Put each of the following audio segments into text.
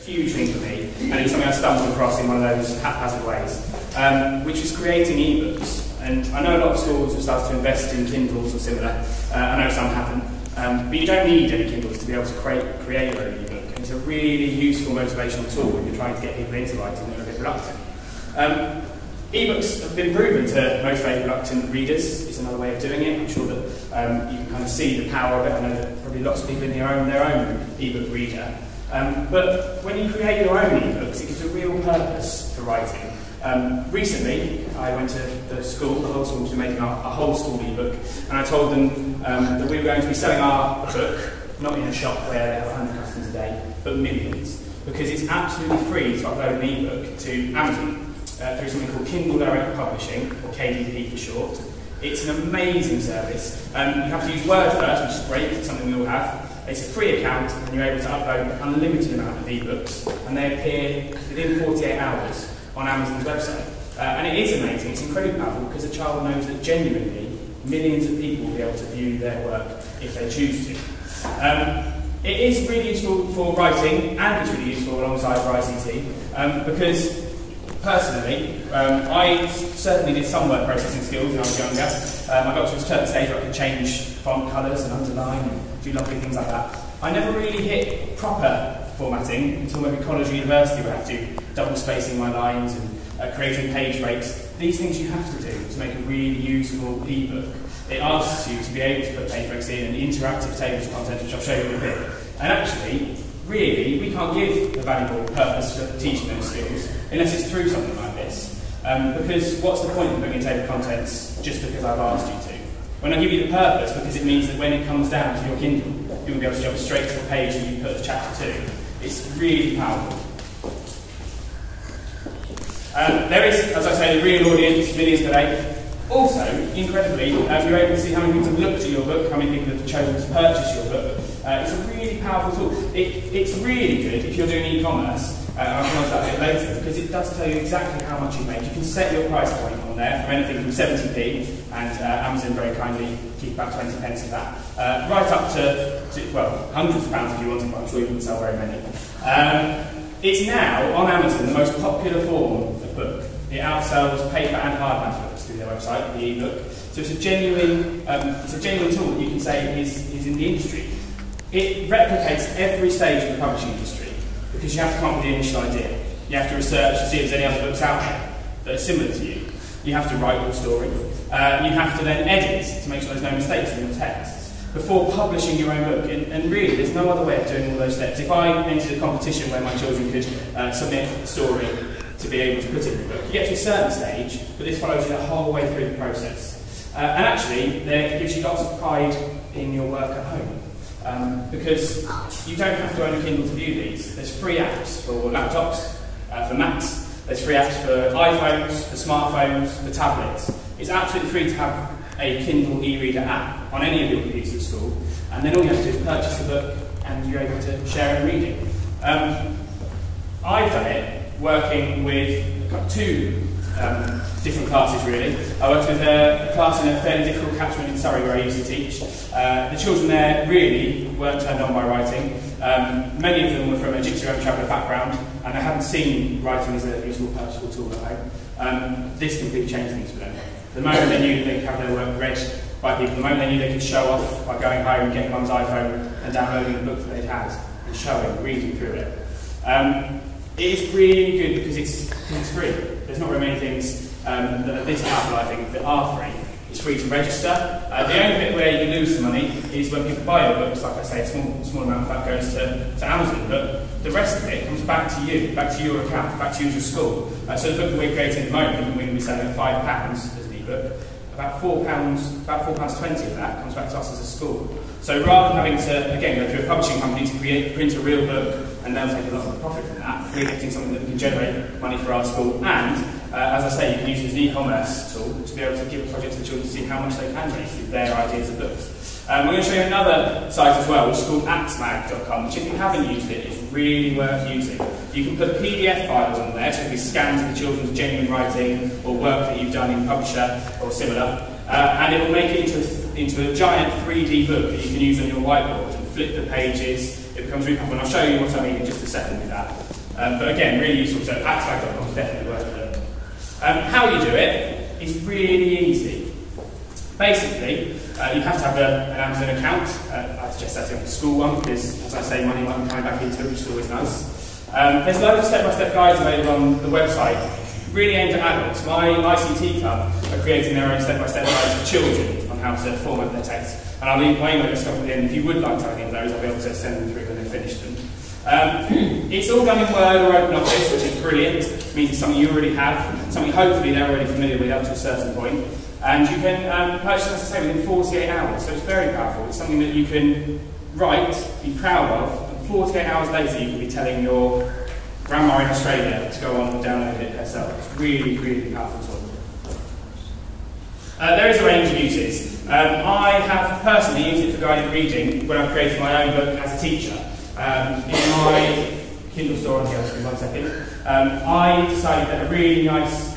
huge thing for me, and it was something I stumbled across in one of those haphazard ways, which was creating ebooks. And I know a lot of schools have started to invest in Kindles or similar. I know some haven't, but you don't need any Kindles to be able to create your own ebook. And it's a really useful motivational tool when you're trying to get people into writing that are a bit reluctant. Ebooks have been proven to motivate reluctant readers. It's another way of doing it. I'm sure that you can kind of see the power of it. I know that probably lots of people in here own their own ebook reader. But when you create your own ebooks, it gives a real purpose for writing. Recently, I went to the school, the whole school was making a whole school ebook, and I told them that we were going to be selling our book, not in a shop where they have 100 customers a day, but millions, because it's absolutely free to upload an ebook to Amazon through something called Kindle Direct Publishing, or KDP for short. It's an amazing service. You have to use Word first, which is great, it's something we all have. It's a free account, and you're able to upload an unlimited amount of ebooks, and they appear within 48 hours on Amazon's website. And it is amazing, it's incredibly powerful, because a child knows that genuinely millions of people will be able to view their work if they choose to. It is really useful for writing, and it's really useful alongside for ICT, because personally, I certainly did some word processing skills when I was younger. I got to a certain stage where I could change font colours and underline and do lovely things like that. I never really hit proper formatting until maybe college or university where I had to double spacing my lines and creating page breaks. These things you have to do to make a really useful ebook. It asks you to be able to put page breaks in and interactive tables of content, which I'll show you in a bit. And actually, really, we can't give a valuable purpose for teaching those skills unless it's through something like this. Because what's the point of putting a table of contents just because I've asked you to? When I give you the purpose, because it means that when it comes down to your Kindle, you'll be able to jump straight to the page that you put the chapter to. It's really powerful. There is, as I say, a real audience, millions per day. Also, incredibly, you're able to see how many people have looked at your book, how many people have chosen to purchase your book. It's a really powerful tool. It's really good if you're doing e-commerce, and I'll come on to that a bit later, because it does tell you exactly how much you make. You can set your price point on there from anything from 70p, and Amazon very kindly keep about 20 pence of that, right up to, well, hundreds of pounds if you wanted, but I'm sure you wouldn't sell very many. It's now, on Amazon, the most popular form of book. It outsells paper and hardback books through their website, the ebook. So it's a genuine tool that you can say is in the industry. It replicates every stage of the publishing industry, because you have to come up with the initial idea. You have to research to see if there's any other books out there that are similar to you. You have to write your story. You have to then edit to make sure there's no mistakes in your text before publishing your own book. And really, there's no other way of doing all those steps. If I entered a competition where my children could submit a story to be able to put it in the book, you get to a certain stage, but this follows you the whole way through the process. And actually, it gives you lots of pride in your work at home. Because you don't have to own a Kindle to view these. There's free apps for laptops, for Macs, there's free apps for iPhones, for smartphones, for tablets. It's absolutely free to have a Kindle e-reader app on any of your computers at school, and then all you have to do is purchase the book and you're able to share and read it. I've done it working with two different classes really. I worked with a class in a fairly difficult catchment in Surrey where I used to teach. The children there really weren't turned on by writing. Many of them were from a Gypsy Road Traveller background, and they hadn't seen writing as a useful, purposeful tool at home. This completely changed things for them. The moment they knew they could have their work read by people, the moment they knew they could show off by going home and getting mum's iPhone and downloading the book that they'd had and showing, reading through it. It is really good because it's free. There's not very many things that are this powerful, I think, that are free. It's free to register. The only bit where you lose some money is when people buy your books. Like I say, a small amount of that goes to Amazon, but the rest of it comes back to you, back to your account, back to you as a school. So the book that we're creating at the moment, we're going to be selling at £5 as an ebook. About £4.20 of that comes back to us as a school. So rather than having to, again, go through a publishing company to print a real book and they'll take a lot of the profit from that, we're getting something that we can generate money for our school. And, as I say, you can use it as an e-commerce tool to be able to give a project to children to see how much they can raise with their ideas of books. We're going to show you another site as well, which is called appsmag.com, which if you haven't used it, is really worth using. You can put PDF files on there, so it can be scans of the children's genuine writing or work that you've done in Publisher or similar, and it will make it into a giant 3D book that you can use on your whiteboard and flip the pages. It becomes really powerful, and I'll show you what I mean in just a second with that. But again, really useful, so axmag.com is definitely worth it. How you do it is really easy. Basically, you have to have an Amazon account. I suggest setting up a school one because, as I say, money might be coming back into it, which is always nice. There's loads of step-by-step guides available on the website, really aimed at adults. My ICT club are creating their own step-by-step guides for children on how to format their text. And I'll leave my email address at the end. If you would like to have any of those, I'll be able to send them through when they've finished them. It's all done in Word or OpenOffice, which is brilliant. It means it's something you already have, something hopefully they're already familiar with up to a certain point. And you can purchase, as I say, within 48 hours, so it's very powerful. It's something that you can write, be proud of, and 48 hours later you can be telling your grandma in Australia to go on and download it herself. It's really, really powerful tool. There is a range of uses. I have personally used it for guided reading when I've created my own book as a teacher. In my Kindle store on here, just give me 1 second, I decided that a really nice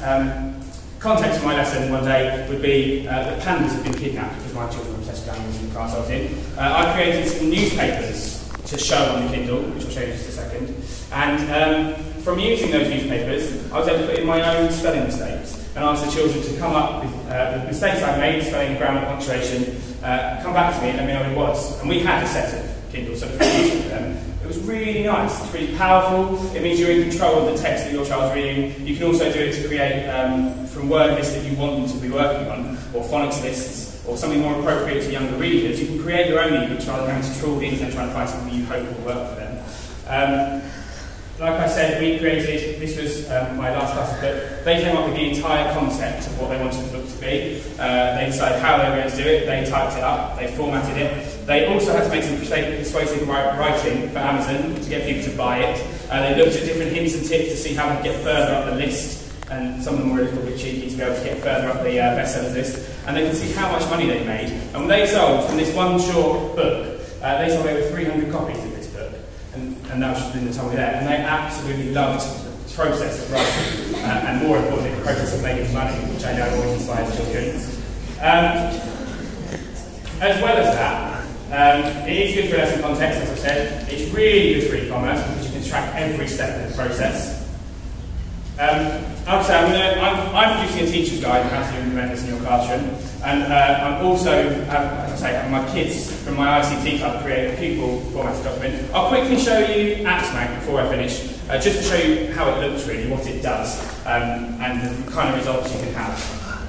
context for my lesson one day would be that pandas have been kidnapped because my children were obsessed with animals in the class I was in. I created some newspapers to show on the Kindle, which I'll show you in just a second. And from using those newspapers, I was able to put in my own spelling mistakes and ask the children to come up with the mistakes I've made, spelling, grammar, punctuation, come back to me and let me know what it was. And we had a set of Kindle, so it was really useful for them. It was really nice, it's really powerful. It means you're in control of the text that your child's reading. You can also do it to create from word lists that you want them to be working on, or phonics lists, or something more appropriate to younger readers. You can create your own ebooks rather than having to trawl the internet trying to find something you hope will work for them. Like I said, we created, this was my last class, but they came up with the entire concept of what they wanted the book to be. They decided how they were going to do it, they typed it up, they formatted it. They also had to make some persuasive writing for Amazon to get people to buy it. They looked at different hints and tips to see how to get further up the list, and some of them were a little bit cheeky to be able to get further up the bestsellers list. And they could see how much money they made. And when they sold, from this one short book, they sold over 300 copies of this book. And that was just in the tummy there. And they absolutely loved the process of writing, and more importantly, the process of making money, which I know always inspires children. As well as that, it is good for lesson context, as I said. It's really good for e-commerce because you can track every step of the process. I'm producing a teacher's guide on how to implement this in your classroom, and I'm also, as I say, having my kids from my ICT club create a pupil formatted document. I'll quickly show you axmag before I finish, just to show you how it looks really, what it does, and the kind of results you can have.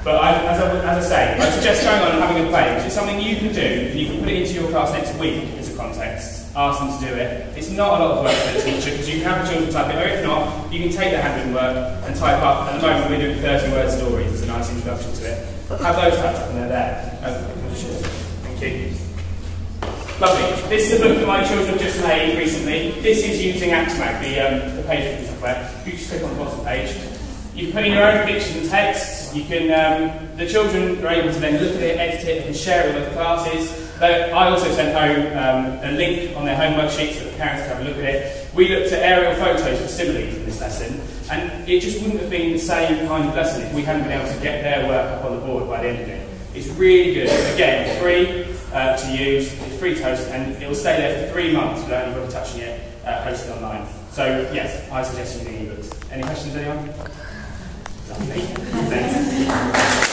But as I say, I suggest going on and having a play, which is something you can do, and you can put it into your class next week as a context. Ask them to do it. It's not a lot of work for the teacher, because you can have the children type it, or if not, you can take the handwritten work and type up. At the moment, we're doing 30-word stories as a nice introduction to it. Have those typed up, and they're there. Thank you. Lovely. This is a book that my children have just made recently. This is using axmag, the page reading software. You just click on the bottom page. You can put in your own pictures and texts. You can, the children are able to then look at it, edit it, and share it with other classes. I also sent home a link on their homework sheet so the parents can have a look at it. We looked at aerial photos for similes in this lesson, and it just wouldn't have been the same kind of lesson if we hadn't been able to get their work up on the board by the end of it. It's really good. Again, free to use, it's free to host, and it will stay there for 3 months without anybody touching it, hosted online. So yes, I suggest using ebooks. Any questions, anyone? Lovely. Thanks.